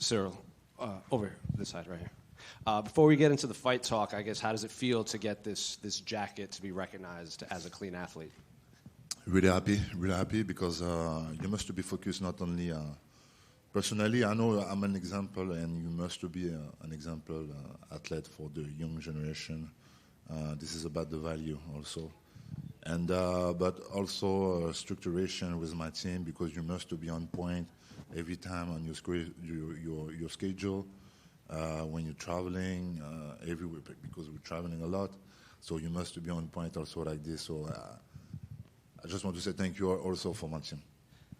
Ciryl, over here, this side right here. Before we get into the fight talk, I guess, how does it feel to get this jacket to be recognized as a clean athlete? Really happy because you must be focused not only personally. I know I'm an example, and you must be an example athlete for the young generation. This is about the value also, and but also structuration with my team, because you must be on point every time on your schedule when you're traveling everywhere, because we're traveling a lot. So you must be on point also like this. So I just want to say thank you also for my team.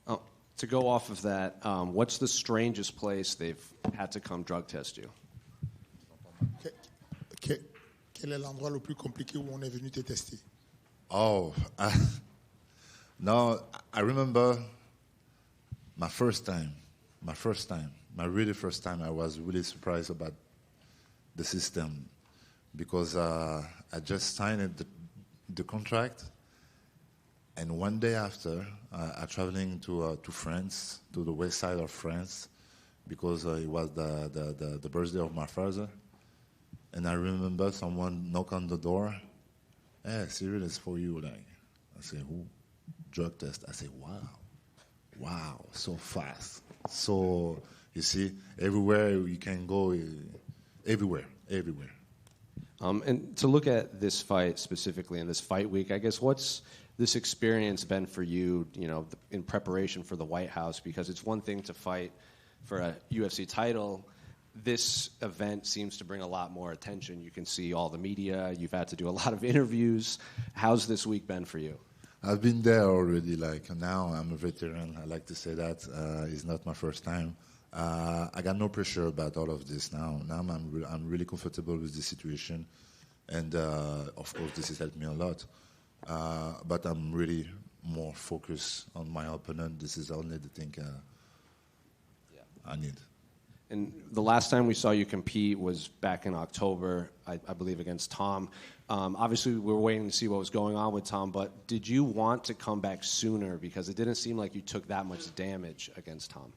Oh, to go off of that, what's the strangest place they've had to come drug test you? Quel est l'endroit le plus compliqué où on est venu te tester? Oh, no, I remember my really first time, I was really surprised about the system, because I just signed the contract, and one day after, I traveling to France, to the west side of France, because it was the birthday of my father, and I remember someone knock on the door. Hey, Ciryl, it's for you. Like, I say, who? Drug test. I say, wow, so fast. So, you see, everywhere you can go, everywhere. And to look at this fight specifically, in this fight week, I guess, what's this experience been for you, in preparation for the White House? Because it's one thing to fight for a UFC title. This event seems to bring a lot more attention. You can see all the media. You've had to do a lot of interviews. How's this week been for you? I've been there already. Like, now I'm a veteran. I like to say that. It's not my first time. I got no pressure about all of this now. Now I'm really comfortable with the situation. And, of course, this has helped me a lot. But I'm really more focused on my opponent. This is only the thing I need. And the last time we saw you compete was back in October, I believe, against Tom. Obviously, we were waiting to see what was going on with Tom, but did you want to come back sooner? Because it didn't seem like you took that much damage against Tom.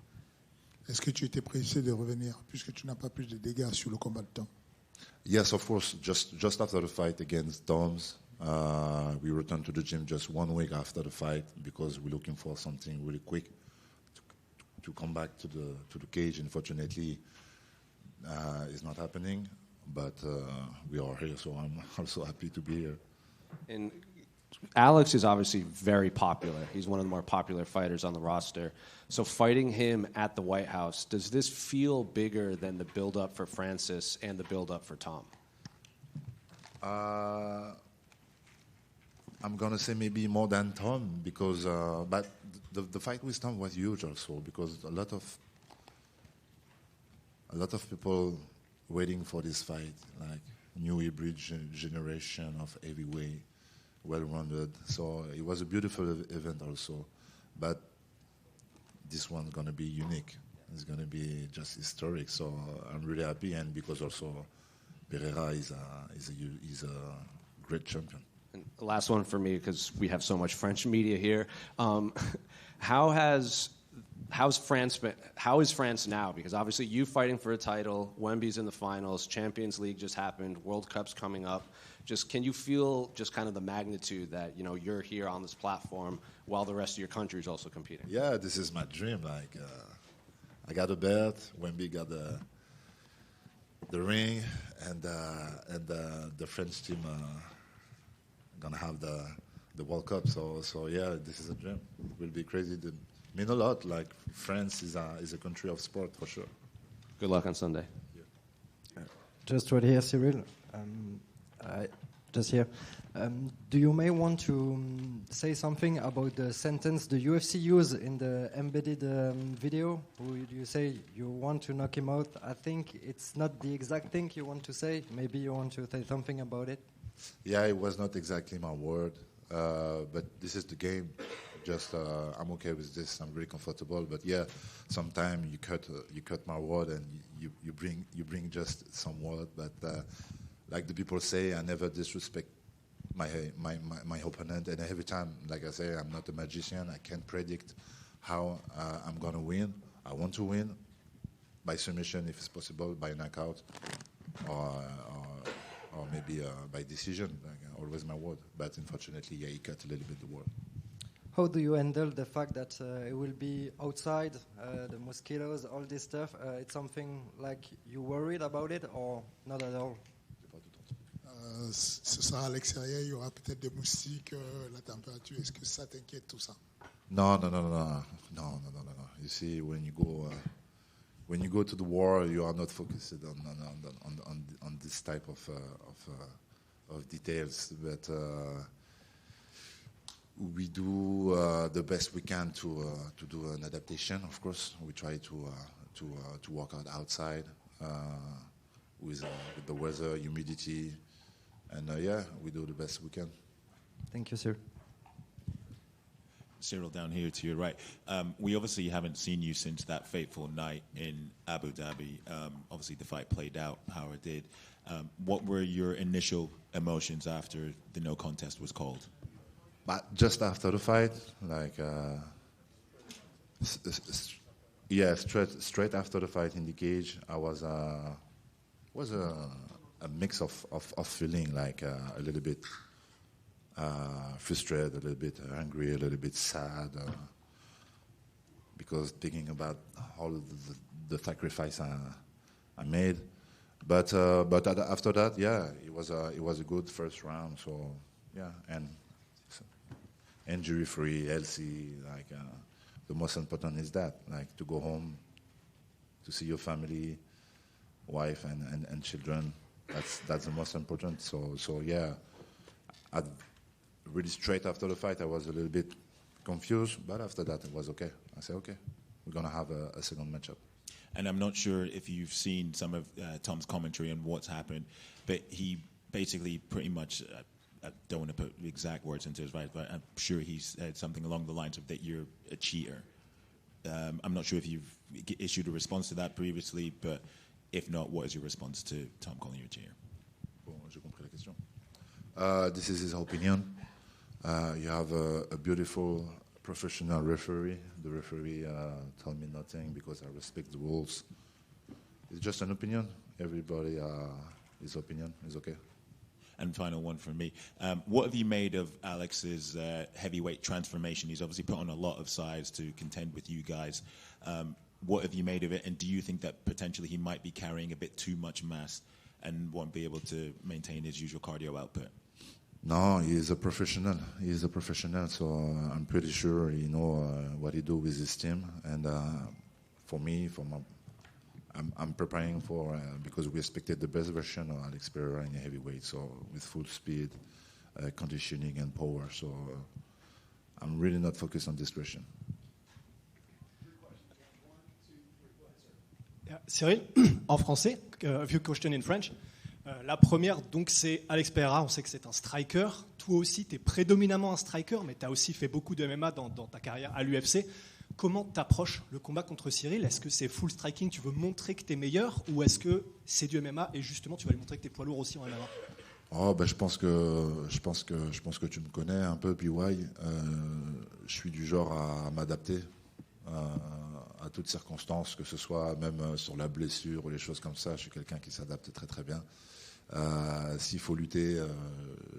Est-ce que tu étais pressé de revenir, puisque tu n'as pas plus de dégâts sur le combat de Tom? Yes, of course. Just after the fight against Tom's, we returned to the gym just 1 week after the fight, because we're looking for something really quick to come back to the cage. Unfortunately, it's not happening, but we are here, so I'm also happy to be here. And Alex is obviously very popular. He's one of the more popular fighters on the roster. So fighting him at the White House, does this feel bigger than the build-up for Francis and the build-up for Tom? I'm going to say maybe more than Tom, because but the fight with Tom was huge also, because a lot of people waiting for this fight, like new hybrid generation of heavyweight, well-rounded. So it was a beautiful event also, but this one's going to be unique. It's going to be just historic. So I'm really happy, and because also Pereira is a great champion. And the last one for me, because we have so much French media here. How is France now? Because obviously you fighting for a title, Wemby's in the finals, Champions League just happened, World Cup's coming up. Just can you feel just kind of the magnitude that you're here on this platform while the rest of your country is also competing? Yeah, this is my dream. Like, I got a belt, Wemby got the ring, and the French team gonna have the World Cup. So yeah, this is a dream. It will be crazy. It mean a lot. Like, France is a country of sport for sure. Good luck on Sunday. Yeah. Just right here, Ciryl. Just here. Do you may want to say something about the sentence the UFC used in the embedded video? Would you say you want to knock him out? I think it's not the exact thing you want to say. Maybe you want to say something about it. Yeah, it was not exactly my word, but this is the game. Just I'm okay with this. I'm very comfortable. But yeah, sometimes you cut my word, and you bring just some word. But like the people say, I never disrespect my opponent. And every time, like I say, I'm not a magician. I can't predict how I'm gonna win. I want to win, by submission if it's possible, by knockout, or maybe by decision. Like, always my word. But unfortunately, yeah, he cut a little bit the word. How do you handle the fact that it will be outside, the mosquitoes, all this stuff? It's something like you worried about it or not at all? Ce sera à l'extérieur, il y aura peut-être des moustiques, la température. Est-ce que ça t'inquiète tout ça? No. You see, when you go to the war, you are not focused on this type of details, but we do the best we can to do an adaptation. Of course, we try to work out outside with the weather, humidity, and we do the best we can. Thank you, sir. Ciryl, down here to your right. We obviously haven't seen you since that fateful night in Abu Dhabi. Obviously, the fight played out how it did. What were your initial emotions after the no contest was called? But just after the fight, like, straight after the fight in the cage, I was a mix of feeling, like a little bit frustrated, a little bit angry, a little bit sad, because thinking about all the sacrifice I made. But after that, yeah, it was a good first round. So yeah, and injury-free, healthy. Like the most important is that, like, to go home, to see your family, wife and children. That's the most important. So yeah, really straight after the fight, I was a little bit confused, but after that, it was okay. I said, okay, we're gonna have a second matchup. And I'm not sure if you've seen some of Tom's commentary on what's happened, but he basically pretty much, I don't want to put exact words into his right, but I'm sure he said something along the lines of that you're a cheater. I'm not sure if you've issued a response to that previously, but if not, what is your response to Tom calling you a cheater? Bon, j'ai compris la question. This is his opinion. You have a beautiful professional referee. The referee told me nothing because I respect the rules. It's just an opinion. Everybody, his opinion is okay. And final one from me. What have you made of Alex's heavyweight transformation? He's obviously put on a lot of size to contend with you guys. What have you made of it? And do you think that potentially he might be carrying a bit too much mass and won't be able to maintain his usual cardio output? No, he is a professional. He is a professional, so I'm pretty sure he knows what he do with his team. And for me, I'm preparing for because we expected the best version of Alex Pereira in the heavyweight, so with full speed, conditioning, and power. So I'm really not focused on this question. Ciryl, en français, a few questions in French. La première, donc, c'est Alex Pereira. On sait que c'est un striker. Toi aussi, tu es prédominamment un striker, mais tu as aussi fait beaucoup de MMA dans ta carrière à l'UFC. Comment tu approches le combat contre Ciryl? Est-ce que c'est full striking, tu veux montrer que tu es meilleur, ou est-ce que c'est du MMA et justement tu vas lui montrer que tu es poids lourd aussi en MMA? Je pense que tu me connais un peu, PY. Je suis du genre à m'adapter à toutes circonstances, que ce soit même sur la blessure ou les choses comme ça. Je suis quelqu'un qui s'adapte très très bien. S'il faut lutter,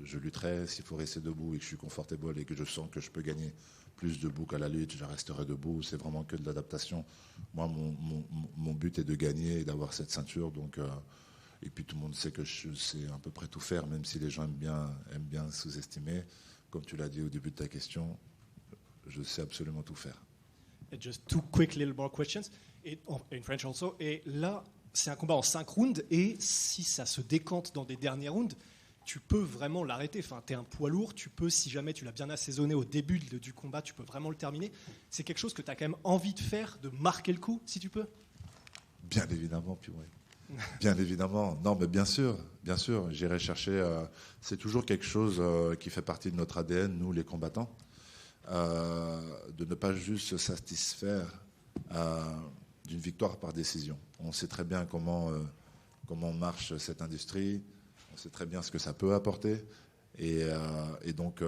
je lutterai. S'il faut rester debout et que je suis confortable et que je sens que je peux gagner plus debout qu'à la lutte, je resterai debout. C'est vraiment que de l'adaptation. Moi, mon but est de gagner et d'avoir cette ceinture. Donc, et puis tout le monde sait que je sais à peu près tout faire, même si les gens aiment bien sous-estimer. Comme tu l'as dit au début de ta question, je sais absolument tout faire. And just two quick little more questions, in French also. Et là, c'est un combat en 5 rounds, et si ça se décante dans des derniers rounds, tu peux vraiment l'arrêter. Enfin, tu es un poids lourd, tu peux, si jamais tu l'as bien assaisonné au début du combat, tu peux vraiment le terminer. C'est quelque chose que tu as quand même envie de faire, de marquer le coup, si tu peux? Bien évidemment, puis ouais. Bien évidemment. Non, mais bien sûr, j'irai chercher. C'est toujours quelque chose qui fait partie de notre ADN, nous, les combattants. De ne pas juste se satisfaire d'une victoire par décision. On sait très bien comment marche cette industrie, on sait très bien ce que ça peut apporter, et donc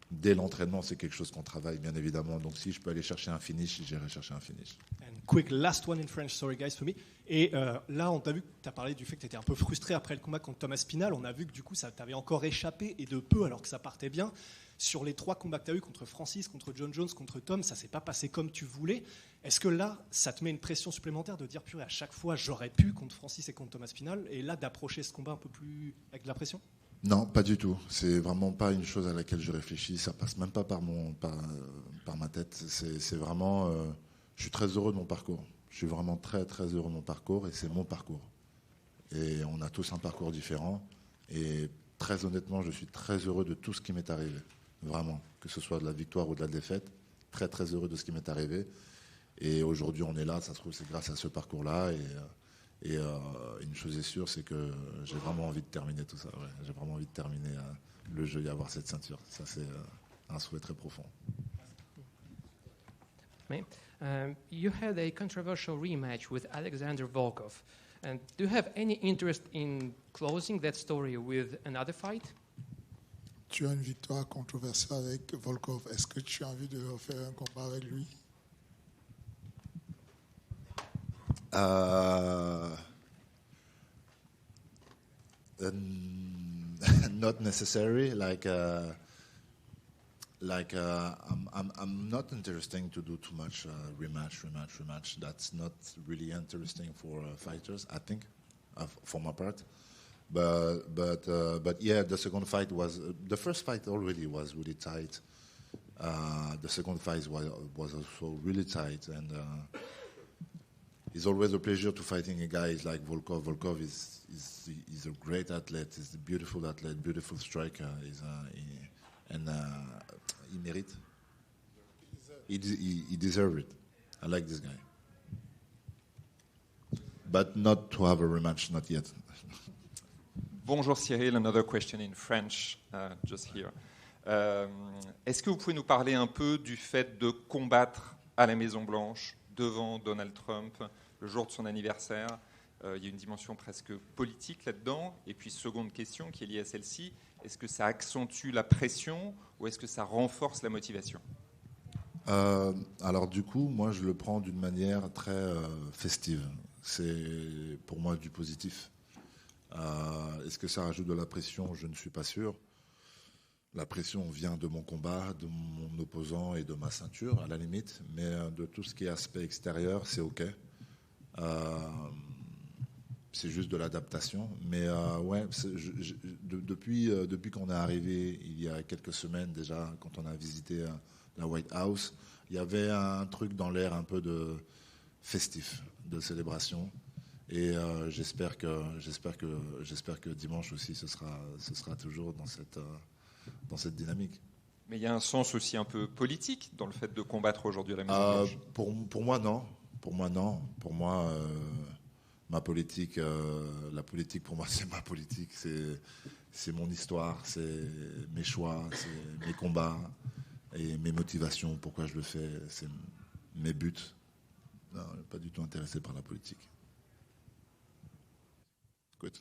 dès l'entraînement, c'est quelque chose qu'on travaille bien évidemment. Donc si je peux aller chercher un finish, j'irai chercher un finish. And quick last one in French, sorry guys for me. Et là, on t'a vu que tu as parlé du fait que tu étais un peu frustré après le combat contre Thomas Spinal. On a vu que du coup, ça t'avait encore échappé et de peu alors que ça partait bien. Sur les 3 combats que tu as eu contre Francis, contre John Jones, contre Tom, ça s'est pas passé comme tu voulais. Est-ce que là, ça te met une pression supplémentaire de dire purée, à chaque fois, j'aurais pu contre Francis et contre Thomas Spinal, et là, d'approcher ce combat un peu plus avec de la pression? Non, pas du tout. C'est vraiment pas une chose à laquelle je réfléchis. Ça passe même pas par ma tête. C'est vraiment. Je suis très heureux de mon parcours. Je suis vraiment très très heureux de mon parcours et c'est mon parcours. Et on a tous un parcours différent. Et très honnêtement, je suis très heureux de tout ce qui m'est arrivé. Vraiment, que ce soit de la victoire ou de la défaite, très très heureux de ce qui m'est arrivé. Et aujourd'hui, on est là, ça se trouve, c'est grâce à ce parcours-là. Et une chose est sûre, c'est que j'ai vraiment envie de terminer tout ça. Ouais. J'ai vraiment envie de terminer le jeu et avoir cette ceinture. Ça, c'est un souhait très profond. You had a controversial rematch with Alexander Volkov. And do you have any interest in closing that story with another fight? Tu as une victoire controversée avec Volkov. Est-ce que tu as envie de refaire un combat avec lui? Not necessary. I'm not interested to do too much rematch. That's not really interesting for fighters, I think, for my part. But yeah, the second fight was the first fight already was really tight. The second fight was also really tight, and it's always a pleasure to fighting a guy like Volkov. Volkov is a great athlete. He's a beautiful athlete, beautiful striker. He mérite. He deserves it. I like this guy. But not to have a rematch, not yet. Bonjour Ciryl, another question in French, just here. Est-ce que vous pouvez nous parler un peu du fait de combattre à la Maison-Blanche, devant Donald Trump, le jour de son anniversaire? Il y a une dimension presque politique là-dedans. Et puis, seconde question qui est liée à celle-ci, est-ce que ça accentue la pression ou est-ce que ça renforce la motivation? Alors du coup, moi je le prends d'une manière très festive. C'est pour moi du positif. Est-ce que ça rajoute de la pression? Je ne suis pas sûr. La pression vient de mon combat, de mon opposant et de ma ceinture, à la limite. Mais de tout ce qui est aspect extérieur, c'est OK. C'est juste de l'adaptation. Mais ouais, depuis qu'on est arrivé, il y a quelques semaines déjà, quand on a visité la White House, il y avait un truc dans l'air un peu de festif, de célébration. Et j'espère que dimanche aussi, ce sera toujours dans cette dynamique. Mais il y a un sens aussi un peu politique dans le fait de combattre aujourd'hui à la Maison-Blanche. Pour moi, non. Pour moi, ma politique, la politique pour moi, c'est ma politique. C'est mon histoire, c'est mes choix, c'est mes combats et mes motivations. Pourquoi je le fais, c'est mes buts. Non, je ne suis pas du tout intéressé par la politique. Good.